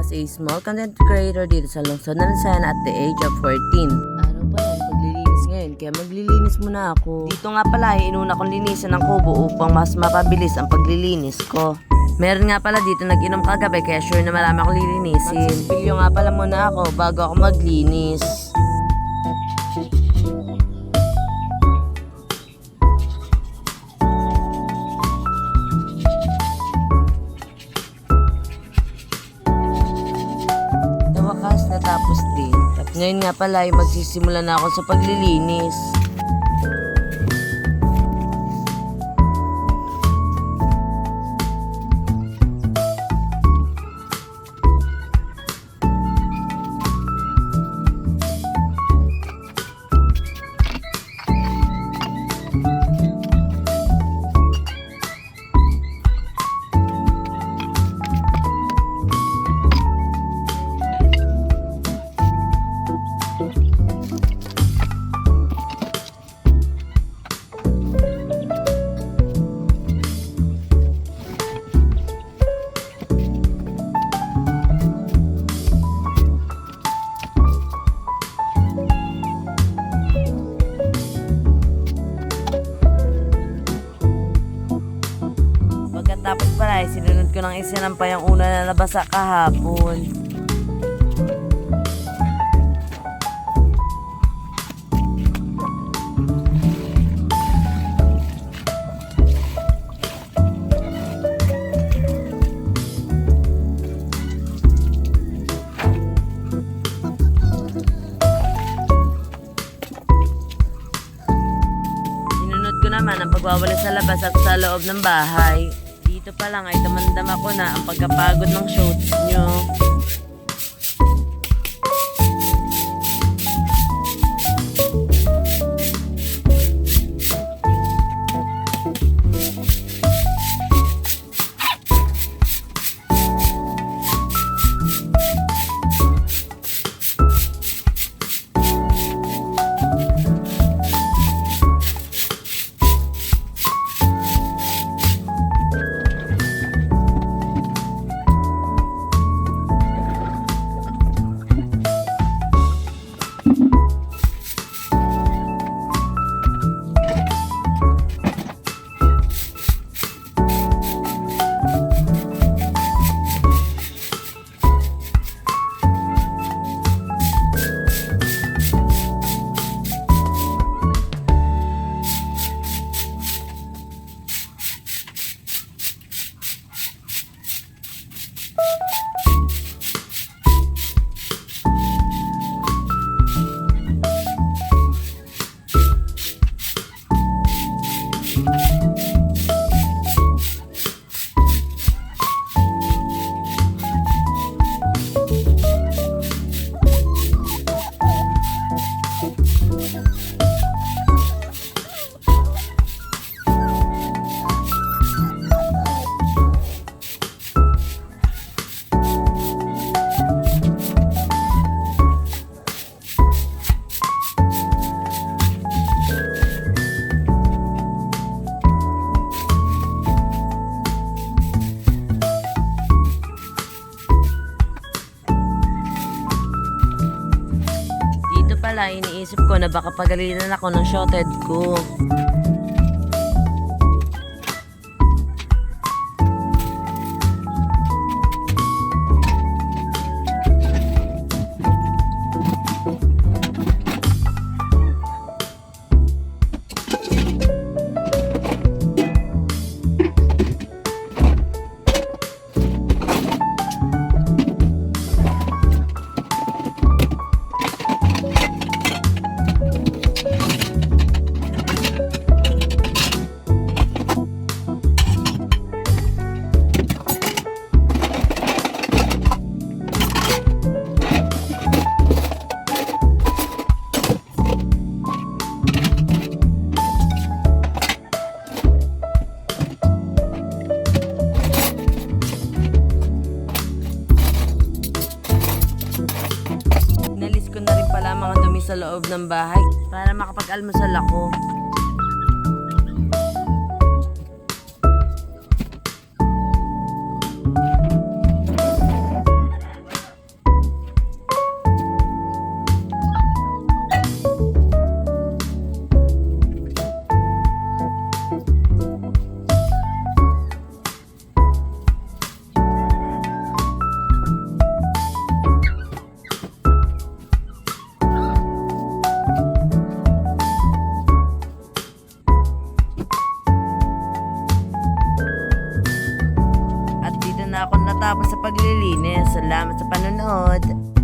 as a small content creator dito sa lungsod ng Lucena at the age of 14. Araw pa lang paglilinis ngayon, kaya maglilinis muna ako. Dito nga pala, inuna kong linisan ng kubo upang mas mapabilis ang paglilinis ko. Meron nga pala dito nag-inom kagabi, kaya sure na marami akong lilinisin. Magsispilyo nga pala muna ako bago ako maglinis. Natapos din. At ngayon nga pala ay magsisimula na ako sa paglilinis. Tapos pala, sinunod ko ng isinampay ang una na nabasa kahapon. Sinunod ko naman ang pagwawalis sa labas at sa loob ng bahay. Dito pa lang ay damandam ako na ang pagkapagod ng shoots nyo. Pala, iniisip ko na baka pagalitan ako ng shotted ko. Sa loob ng bahay para makapag-almusal ako. pagkatapos sa paglilinis. Salamat sa panonood.